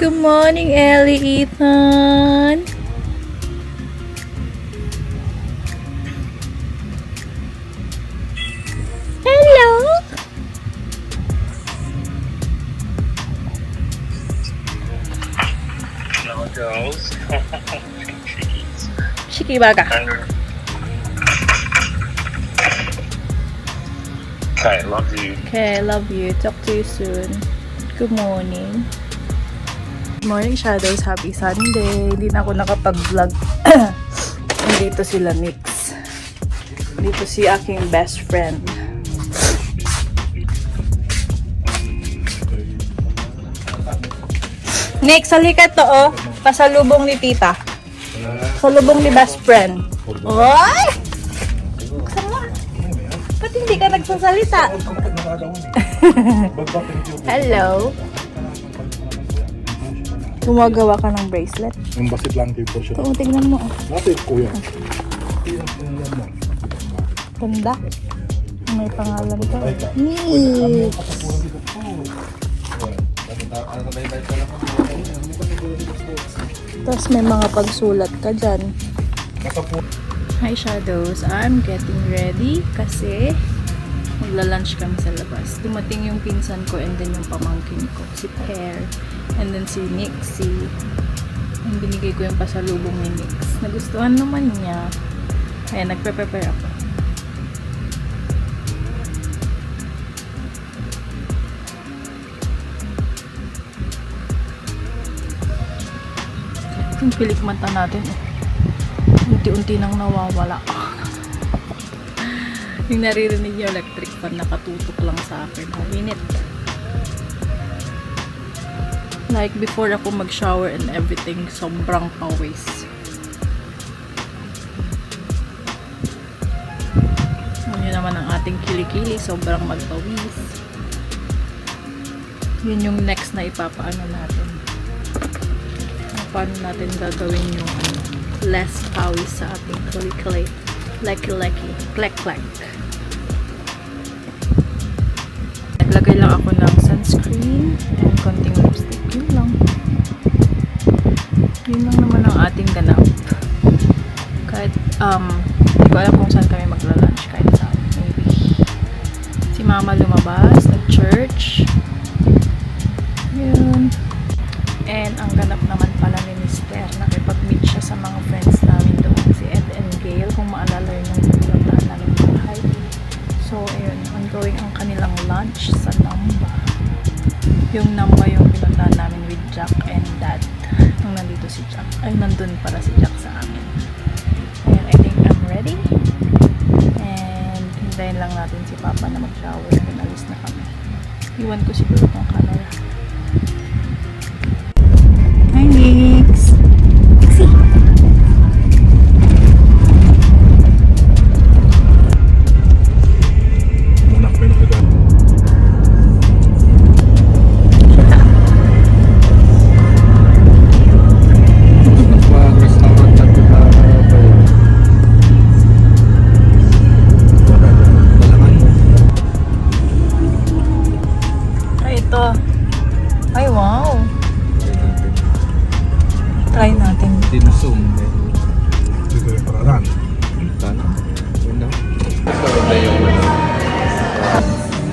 Good morning, Ellie, Ethan. Hello. Hello, girls. Chiki baga. Okay, love you. Okay, love you. Talk to you soon. Good morning. Good morning, Shadows. Happy Sunday. Hindi na ako nakapag-vlog. Nandito sila, Nix. Dito si aking best friend. Nix, halika to, oh. Pasalubong ni tita. Pasalubong ni best friend. Oy! Ba't hindi ka nagsasalita? Hello. Gumagawa ka ng bracelet. Yung basit lang kayo po siya. Ito, tingnan mo. Natin, kuya. Ganda. May pangalan to. Neat. Tapos may mga pagsulat ka dyan. Hi Shadows, I'm getting ready kasi magla-lunch kami sa labas. Dumating yung pinsan ko and then yung pamangkin ko, si Pear, and then si Nixie. Ang binigay ko yung pasalubong ni Nix. Nagustuhan naman niya. Kaya nagpe-prepare ako. Yung pilik mata natin, unti-unti nang nawawala. Yung naririnig yung electric fan nakatutok lang sa akin. Init. Like before ako mag-shower and everything, sobrang pawis. Yun naman ang ating kilikili, sobrang magpawis. Yun yung next na ipapaano natin. Paano natin gagawin yung less pawis sa ating kilikili. Leki-leki. Klek-klek. Naglagay lang ako ng sunscreen and konting lipstick. Yun lang. Yun lang naman ang ating ganap. Kahit, hindi ko alam kung saan kami magla-lunch. Kahit saan. Maybe. Si mama lumabas, nag-church. Yun. And ang ganap naman pala ni Mister, nakipag-meet siya sa mga friends namin doon. Si Ed and Gail, kung maalala yun yung pinuntahan namin bahay. So, ayun, ongoing ang kanilang lunch sa Namba. Yung Namba yung pinuntahan namin with Jack and Dad. Nung nandito si Jack, ay nandun para si Jack sa amin. Ayan, I think I'm ready. And hintayin lang natin si Papa na mag-shower. Pinalis na kami. Iwan ko siguro kung camera. Hi, Nix! Nixie! Munak pa yung nagdaan. Mag-restaurant na kita pa yun. Dalaman mo. Ay, ito. Ay, wow! Try natin. Dinusum. Dito yung paralan. Sana. Yun lang. Ikaw na yung ano.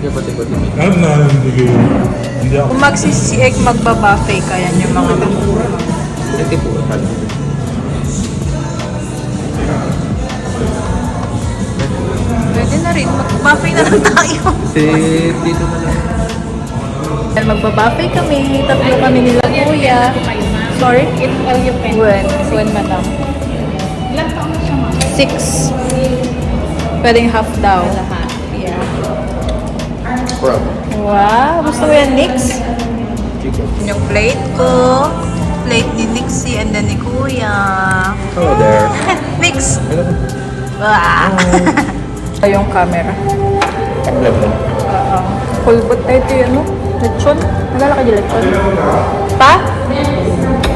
Kaya pati-pati may. Alam na, hindi ako. Kung magsisi-egg, magbabuffet ka yan yung mga Ito po. Pwede na rin. Magbabuffet na lang tayo. Kasi dito na lang. Magbabuffet kami. Tatlo kami nila kuya. Sorry? When, madam? Ilang taon na siya, ma'am? 6. Pwedeng half daw. Yeah. Bro. Wow. Gusto mo yan, Nix? Chico. Yung plate ko. Plate ni Nixie and then ni kuya. Hello there. Nix! Hello. Wow. Yung camera. Hello. Kulbot tayo ito yun, no? Lechon? Nagala ka dyan, lechon? Pa?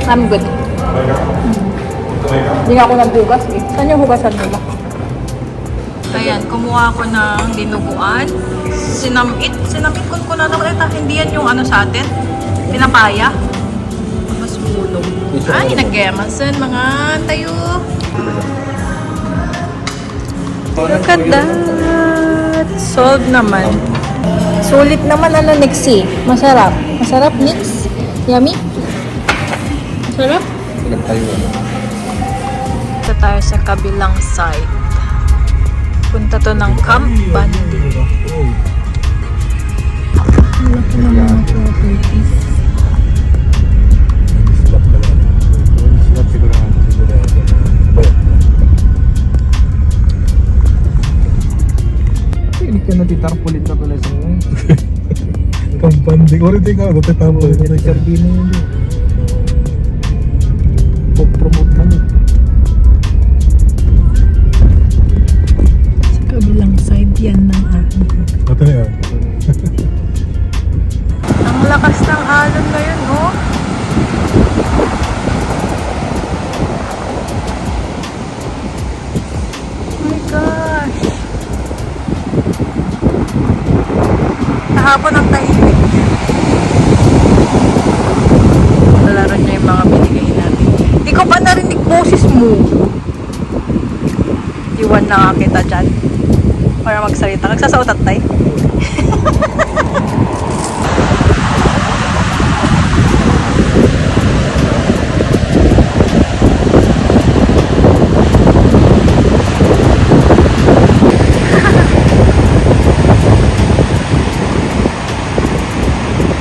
I'm good. Hindi nga ako naghugas eh. Saan yung hugasan nila? Ayan, kumuha ako ng dinuguan. Sinamit ko na naman. Hindi yan yung ano sa atin. Pinapaya. natutulog. Ay, nag-gemasan mga tayo. Look at that. Solved naman. Sulit naman ano, Nixie. Masarap. Masarap, Nix. Yummy. Masarap. Pinagtayuan. Punta tayo sa kabilang side. Punta to ng Camp Bandi. Ano ko ng mga properties? Slap ka lang. Slap sigurado. Hindi ka natitarpulit na pala sa mga. Kampandi ko rin ikaw. Dati tapo. Nagkarbino yun din. Pag-promote lang yun. Sa kabilang side yan ng akin. Ito na yan. Ang lakas ng alon ngayon, oh. Oh my gosh. Kahapon ang tahimik. Nalaro niya yung mga binigay natin. Hindi ko pa narinig boses mo. Iwan na nga kita dyan. Para magsalita. Nagsasautat tayo.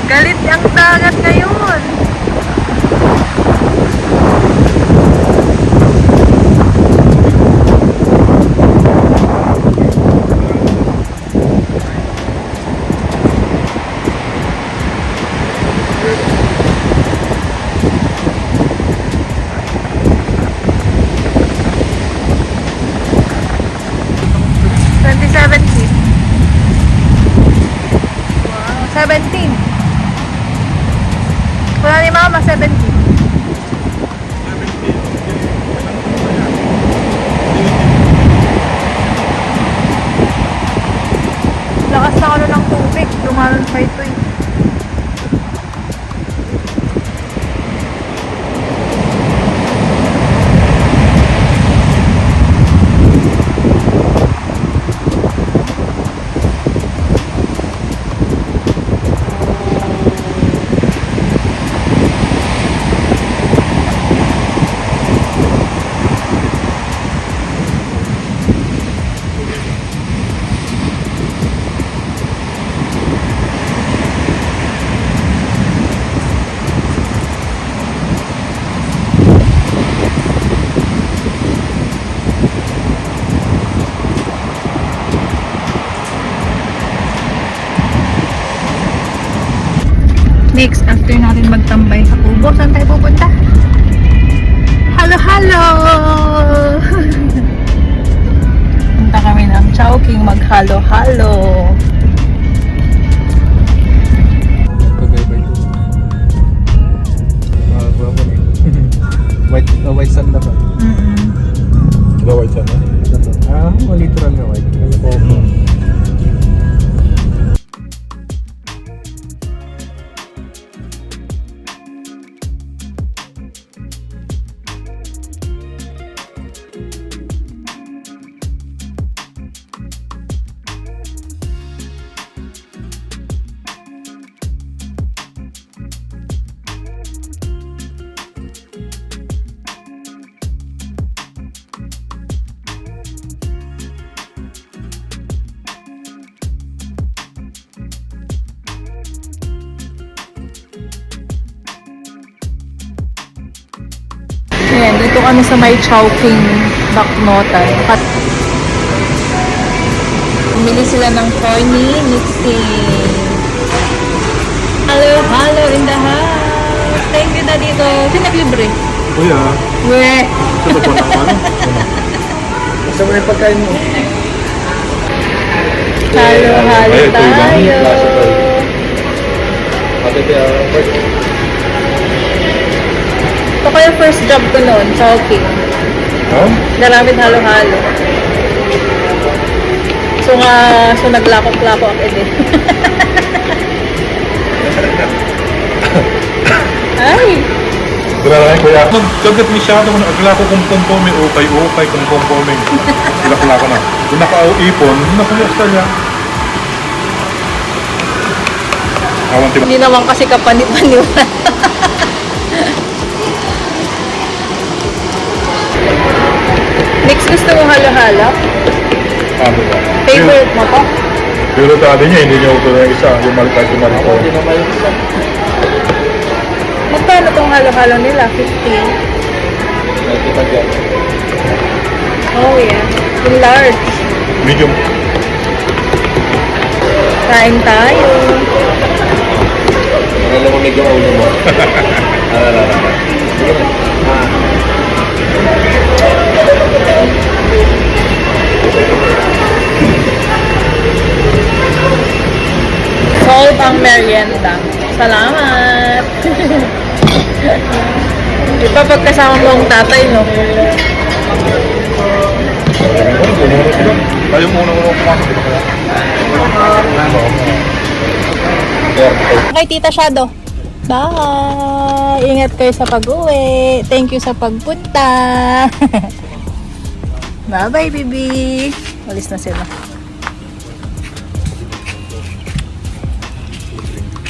Galit ang dagat ngayon. Wow, 17. Wala ni Mama, 17. Lakas na ano ng tubig. Lumalon pa ito eh. Next, after natin magtambay sa Kubo, saan tayo pupunta? Hello, hello! Punta kami ng Chowking, mag-halo-halo. Pag-driver ko. Guwapo na eh. White sun na ba? Gaway siya na. Literal na white. Ayan, dito kami sa may Chowking Baknotan. At pumili sila ng corny mixing. Hello, hello in the house. Thank you na dito. Sino naglibre? Kuya. We. Ito po naman. Gusto mo na yung pagkain mo? Halo, halo tayo. Ito ko yung first job ko noon, Chowking. Naramid halo-halo. So naglako-klako ako din. Ay! Grabe ko ya. Kagat masyado ko na agla ko kung kumpome okay kung kumpome. Ilakla ko na. Kung nakaipon, nakuyasta niya. Awan tiba. Hindi naman kasi kapanipaniwala. Next, gusto mo halo-halo? Ano ba? Favorite mo to? Pero dati niya, hindi niya uto na isa. Yung malikas yung marito. Hindi na malisa. Magkano tong halo-halo nila? 50? Nakikita dyan. Oh yeah. Yung large. Medium. Kain tayo. Mga lumamig yung ulo mo. Ararara. Sige na. Solve ang merienda. Salamat! Di ba pagkasama mo ang tatay, no? Tayo muna pumasok. Okay, Tita Shadow. Bye! Ingat kayo sa pag-uwi. Thank you sa pagpunta. Bye-bye, baby. Alis na sila.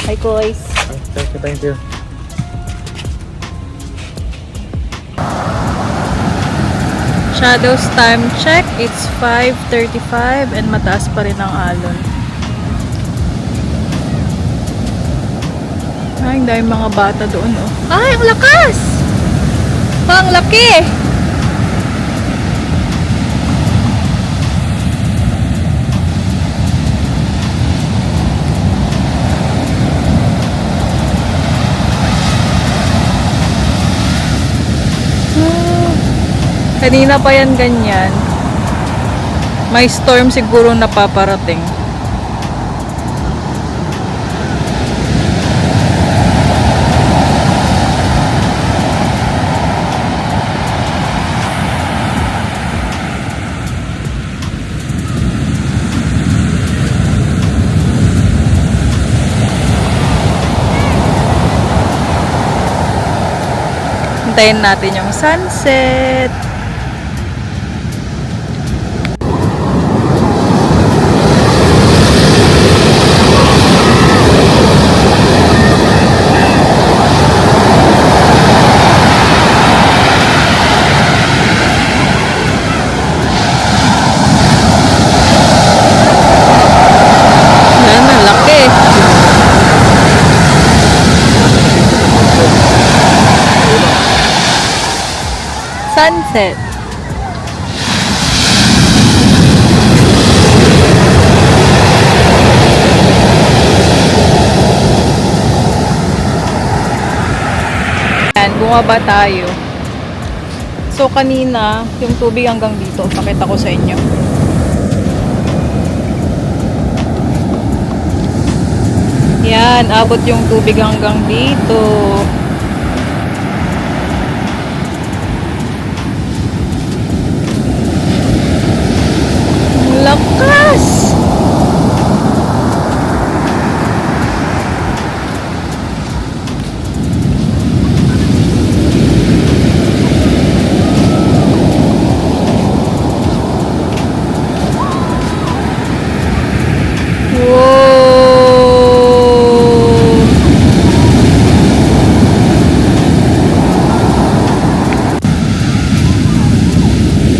Hi, Kois. Thank you. Shadows time check. It's 5:35 and mataas pa rin ang alon. Ay, ang daming mga bata doon, oh. Ay, ang lakas! Ang laki! Kanina pa yan ganyan. May storm siguro na paparating. Hintayin natin yung sunset. Yan, ang laki. Sunset. Yan, bumaba tayo. So, kanina, yung tubig hanggang dito. Pakita ko sa inyo. Yan, abot yung tubig hanggang dito. Lakas! Wow!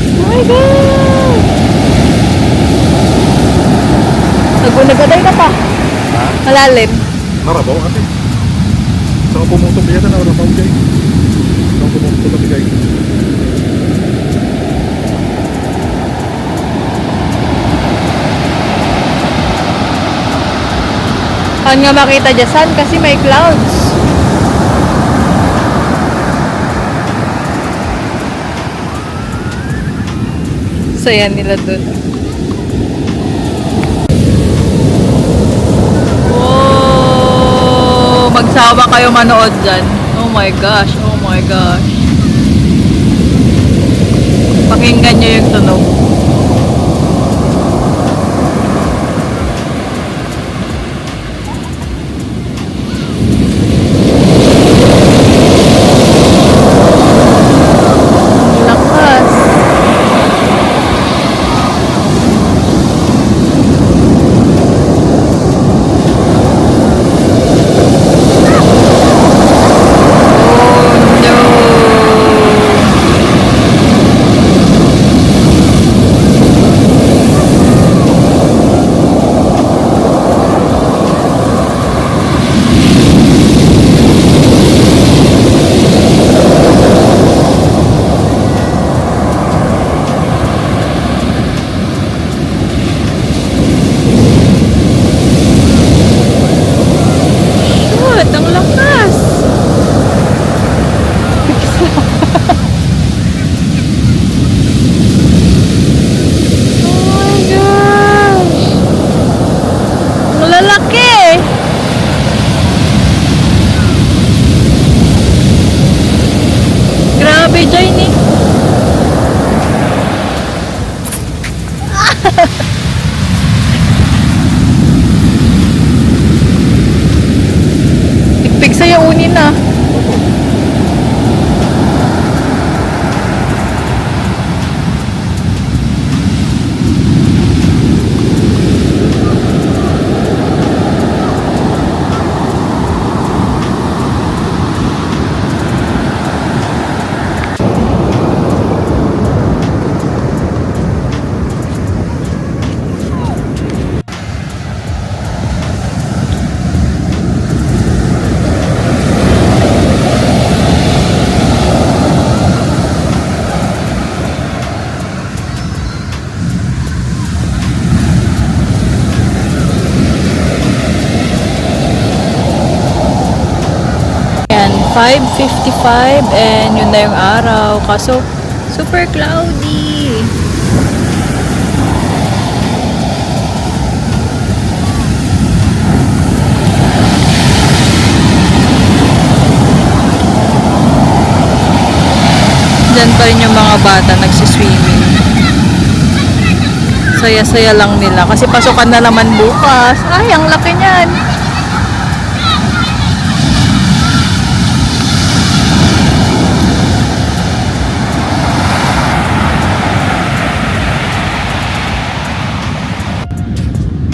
Oh my God! Nagunagaday na pa. Malalim. Narabaw ate. Saka pumutok niya na narabaw kay. Saka pumutok na bigay. Saan nga makita dyan? Saan? Kasi may clouds. Saya nila dun. Oh, magsawa kayo manood dyan. Oh my gosh, oh my gosh. Pakinggan nyo yung tunog. 5:55 and yun na yung araw. Kaso, super cloudy. Diyan pa rin yung mga bata nagsiswimming. Saya-saya lang nila. Kasi pasukan na naman bukas. Ay, ang laki niyan.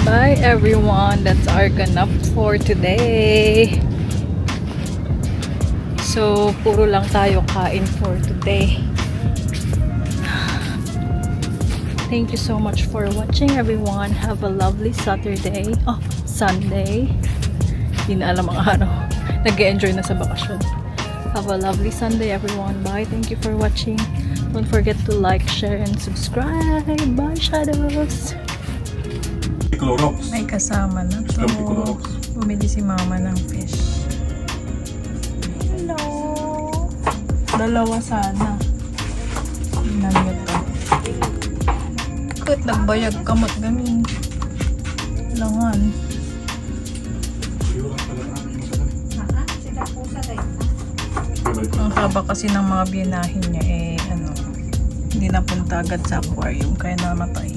Bye everyone. That's our ganap for today. So, puro lang tayo kain for today. Thank you so much for watching everyone. Have a lovely Saturday. Oh, Sunday. Hindi na alam ang araw. Nag-enjoy na sa bakasyon. Have a lovely Sunday everyone. Bye. Thank you for watching. Don't forget to like, share, and subscribe. Bye, Shadows. Clorox. May kasama na to. Scampi Clorox. Bumili si mama ng fish. Hello. Dalawa sana. Tingnan nyo to. Bakit nagbayag kamot gamin? Langan. Ang haba kasi ng mga binahin niya hindi napunta agad sa aquarium kaya namatay.